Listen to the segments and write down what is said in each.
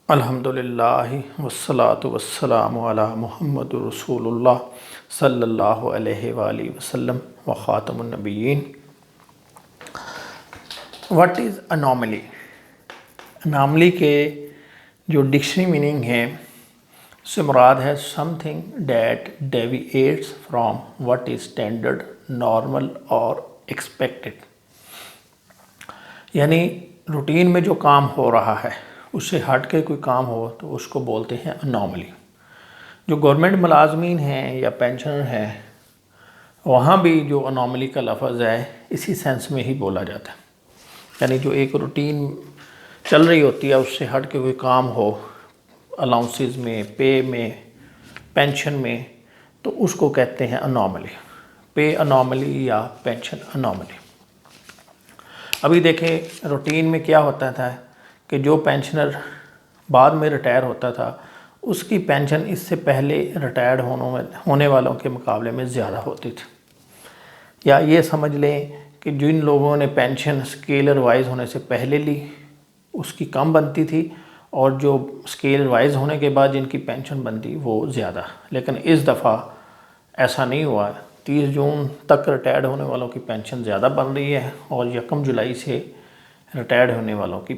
अल्हम्दुलिल्लाहि वस्सलातु वस्सलामु अला मुहम्मदुर रसूलुल्लाह सल्लल्लाहु अलैहि वसल्लम व ख़ातमुन नबिय्यीन। What is anomaly? अनोमली के जो डिक्शनरी मीनिंग है उससे मुराद है something that deviates from what is standard, normal और एक्सपेक्टेड। यानी रूटीन में जो काम हो रहा है उससे हट के कोई काम हो तो उसको बोलते हैं अनोमली। जो गवर्नमेंट मुलाजमीन हैं या पेंशनर हैं वहाँ भी जो अनोमली का लफ्ज़ है इसी सेंस में ही बोला जाता है। यानी जो एक रूटीन चल रही होती है उससे हट के कोई काम हो अलाउंसेस में, पे में, पेंशन में, तो उसको कहते हैं अनोमली। पे अनोमली या पेंशन अनोमली। अभी देखें रूटीन में क्या होता था कि जो पेंशनर बाद में रिटायर होता था उसकी पेंशन इससे पहले रिटायर्ड होने वालों के मुकाबले में ज़्यादा होती थी। या ये समझ लें कि जिन लोगों ने पेंशन स्केलर वाइज होने से पहले ली उसकी कम बनती थी और जो स्केल वाइज होने के बाद जिनकी पेंशन बनती वो ज़्यादा। लेकिन इस दफ़ा ऐसा नहीं हुआ। 30 जून तक रिटायर्ड होने वालों की पेंशन ज़्यादा बन रही है और 1 जुलाई से रिटायर्ड होने वालों की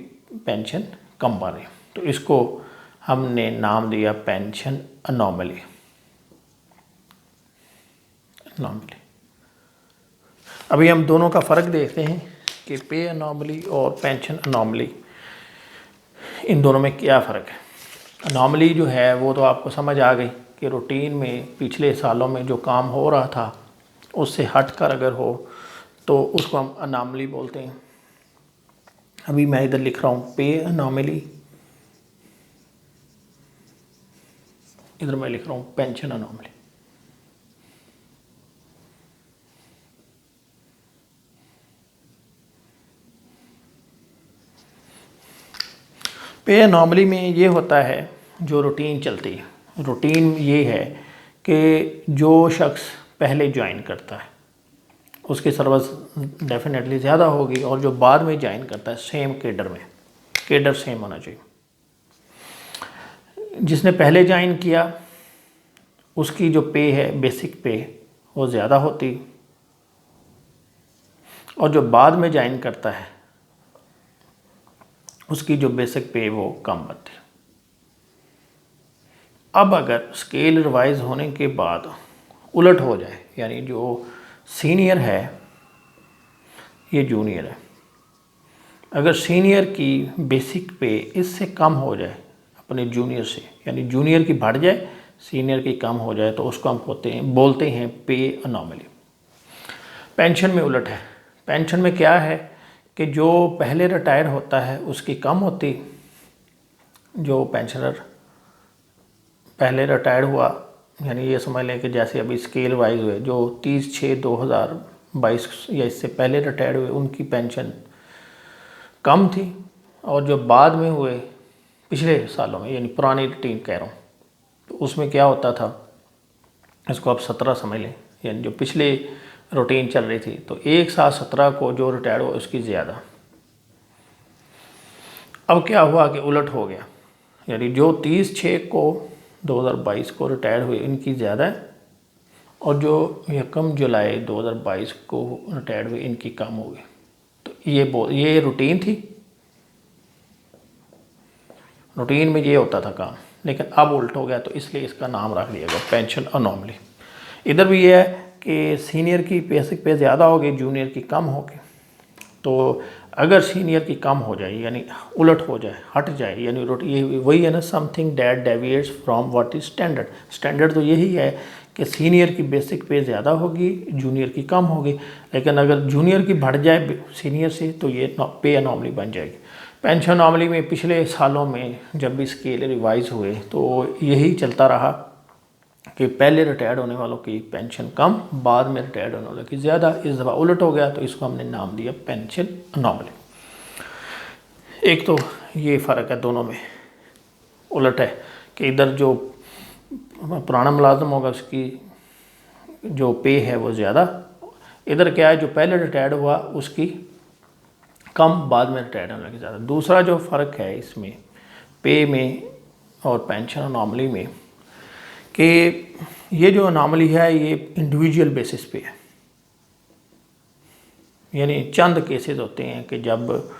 पेंशन कम बन रही है। तो इसको हमने नाम दिया पेंशन अनोमली। अभी हम दोनों का फ़र्क देखते हैं कि पे अनोमली और पेंशन अनोमली, इन दोनों में क्या फ़र्क है। अनोमली जो है वो तो आपको समझ आ गई कि रूटीन में पिछले सालों में जो काम हो रहा था उससे हटकर अगर हो तो उसको हम अनोमली बोलते हैं। अभी मैं इधर लिख रहा हूँ पे अनोमली, इधर मैं लिख रहा हूँ पेंशन अनोमली। पे अनोमली में ये होता है जो रूटीन चलती है। रूटीन ये है कि जो शख्स पहले ज्वाइन करता है उसकी सर्विस डेफिनेटली ज़्यादा होगी और जो बाद में ज्वाइन करता है सेम केडर में, केडर सेम होना चाहिए। जिसने पहले ज्वाइन किया उसकी जो पे है बेसिक पे वो ज़्यादा होती और जो बाद में ज्वाइन करता है उसकी जो बेसिक पे वो कम बनती। अब अगर स्केल रिवाइज होने के बाद उलट हो जाए, यानी जो सीनियर है ये जूनियर है, अगर सीनियर की बेसिक पे इससे कम हो जाए अपने जूनियर से, यानी जूनियर की बढ़ जाए सीनियर की कम हो जाए, तो उसको हम बोलते हैं पे अनोमली। पेंशन में उलट है। पेंशन में क्या है कि जो पहले रिटायर होता है उसकी कम होती, जो पेंशनर पहले रिटायर्ड हुआ, यानी ये समझ लें कि जैसे अभी स्केल वाइज हुए जो 30/6/2022 या इससे पहले रिटायर्ड हुए उनकी पेंशन कम थी और जो बाद में हुए पिछले सालों में, यानी पुरानी रूटीन कह रहा हूँ, तो उसमें क्या होता था, इसको आप 17 समझ लें, यानी जो पिछले रूटीन चल रही थी तो एक साथ 17 को जो रिटायर्ड हुआ उसकी ज़्यादा। अब क्या हुआ कि उलट हो गया, यानी जो 30/6 को 2022 को रिटायर हुए इनकी ज़्यादा है और जो 1 जुलाई 2022 को रिटायर्ड हुए इनकी कम हो गई। तो ये रूटीन थी, रूटीन में ये होता था काम, लेकिन अब उल्ट हो गया तो इसलिए इसका नाम रख दिया गया पेंशन अनोमली। इधर भी ये है कि सीनियर की बेसिक पे ज़्यादा होगी, जूनियर की कम होगी। तो अगर सीनियर की कम हो जाए यानी उलट हो जाए, हट जाए, यानी ये वही है ना, something that deviates from what is standard. Standard तो यही है कि सीनियर की बेसिक पे ज़्यादा होगी, जूनियर की कम होगी। लेकिन अगर जूनियर की बढ़ जाए सीनियर से तो ये पे अनोमली बन जाएगी। पेंशन अनोमली में पिछले सालों में जब भी स्केल रिवाइज हुए तो यही चलता रहा कि पहले रिटायर्ड होने वालों की पेंशन कम, बाद में रिटायर्ड होने वालों की ज़्यादा। इस दफ़ा उलट हो गया तो इसको हमने नाम दिया पेंशन अनोमली। एक तो ये फ़र्क है दोनों में, उलट है कि इधर जो पुराना मुलाजम होगा उसकी जो पे है वो ज़्यादा, इधर क्या है जो पहले रिटायर्ड हुआ उसकी कम, बाद में रिटायर्ड होने की ज़्यादा। दूसरा जो फ़र्क है इसमें पे में और पेंशन अनॉमली में कि ये जो अनॉमली है ये इंडिविजुअल बेसिस पे है, यानी चंद केसेस होते हैं कि जब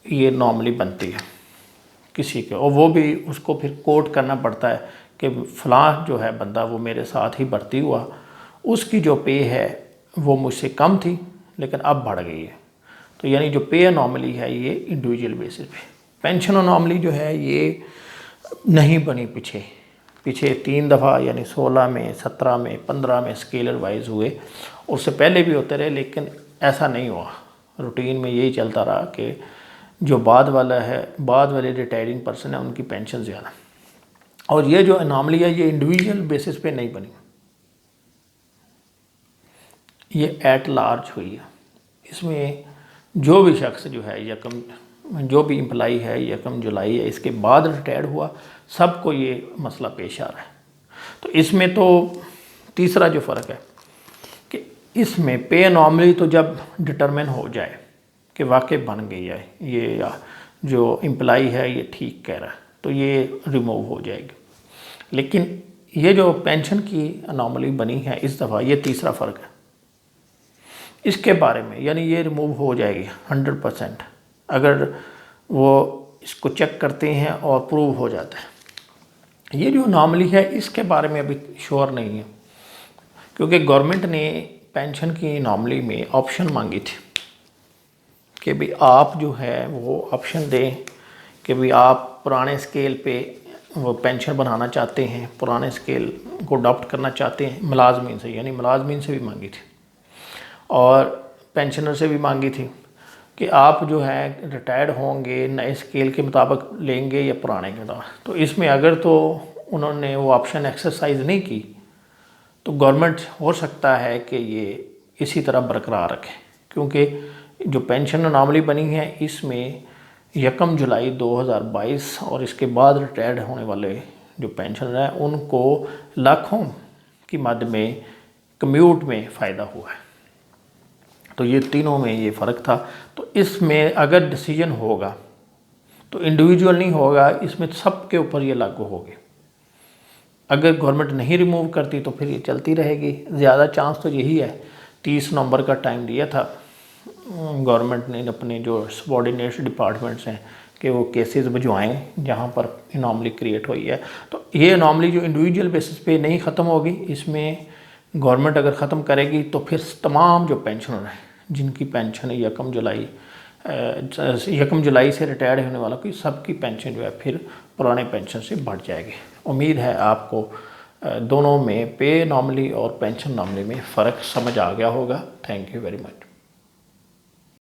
ये अनॉमली बनती है किसी के, और वो भी उसको फिर कोट करना पड़ता है कि फ़लाँ जो है बंदा वो मेरे साथ ही भर्ती हुआ, उसकी जो पे है वो मुझसे कम थी लेकिन अब बढ़ गई है। तो यानी जो पे अनॉमली है ये इंडिविजुअल बेसिस पे। पेंशन अनॉमली जो है ये नहीं बनी पीछे 3 दफ़ा यानी 16 में, 17 में, 15 में स्केलर वाइज हुए, उससे पहले भी होते रहे लेकिन ऐसा नहीं हुआ। रूटीन में यही चलता रहा कि जो बाद वाले रिटायरिंग पर्सन है उनकी पेंशन ज़्यादा। और ये जो अनॉमली है ये इंडिविजुअल बेसिस पे नहीं बनी, ये एट लार्ज हुई है। इसमें जो भी शख्स जो है जो भी एम्प्लाई है 1 जुलाई है इसके बाद रिटायर्ड हुआ, सबको ये मसला पेश आ रहा है। तो इसमें तो तीसरा जो फ़र्क है कि इसमें पे अनॉमली तो जब डिटरमिन हो जाए कि वाकई बन गई है ये जो एम्प्लाई है ये ठीक कह रहा है तो ये रिमूव हो जाएगी। लेकिन ये जो पेंशन की अनॉमली बनी है इस दफ़ा, ये तीसरा फ़र्क है इसके बारे में, यानी ये रिमूव हो जाएगी 100% अगर वो इसको चेक करते हैं और प्रूव हो जाता है। ये जो अनॉमली है इसके बारे में अभी श्योर नहीं है, क्योंकि गवर्नमेंट ने पेंशन की अनॉमली में ऑप्शन मांगी थी कि भाई आप जो है वो ऑप्शन दें कि भाई आप पुराने स्केल पे वो पेंशन बनाना चाहते हैं, पुराने स्केल को अडॉप्ट करना चाहते हैं मुलाजमीन से, यानी मुलाजमीन से भी मांगी थी और पेंशनर से भी मांगी थी कि आप जो है रिटायर्ड होंगे नए स्केल के मुताबिक लेंगे या पुराने के मुताबिक। तो इसमें अगर तो उन्होंने वो ऑप्शन एक्सरसाइज नहीं की तो गवर्नमेंट हो सकता है कि ये इसी तरह बरकरार रखे, क्योंकि जो पेंशन अनॉमली बनी है इसमें 1 जुलाई 2022 और इसके बाद रिटायर्ड होने वाले जो पेंशनर हैं उनको लाखों की मद में कम्यूट में फ़ायदा हुआ है। तो ये तीनों में ये फ़र्क था। तो इसमें अगर डिसीजन होगा तो इंडिविजुअल नहीं होगा, इसमें सबके ऊपर ये लागू होगी। अगर गवर्नमेंट नहीं रिमूव करती तो फिर ये चलती रहेगी। ज़्यादा चांस तो यही है, 30 नवंबर का टाइम दिया था गवर्नमेंट ने अपने जो सबॉर्डिनेट डिपार्टमेंट्स हैं कि वो केसेस भिजवाएँ जहाँ पर अनॉमली क्रिएट हुई है। तो ये अनॉमली जो इंडिविजुअल बेसिस पे नहीं ख़त्म होगी, इसमें गवर्नमेंट अगर ख़त्म करेगी तो फिर तमाम जो पेंशनर हैं जिनकी पेंशन 1 जुलाई से रिटायर्ड होने वाला कोई सबकी पेंशन जो है फिर पुराने पेंशन से बढ़ जाएगी। उम्मीद है आपको दोनों में पे अनॉमली और पेंशन अनॉमली में फ़र्क समझ आ गया होगा। Thank you very much.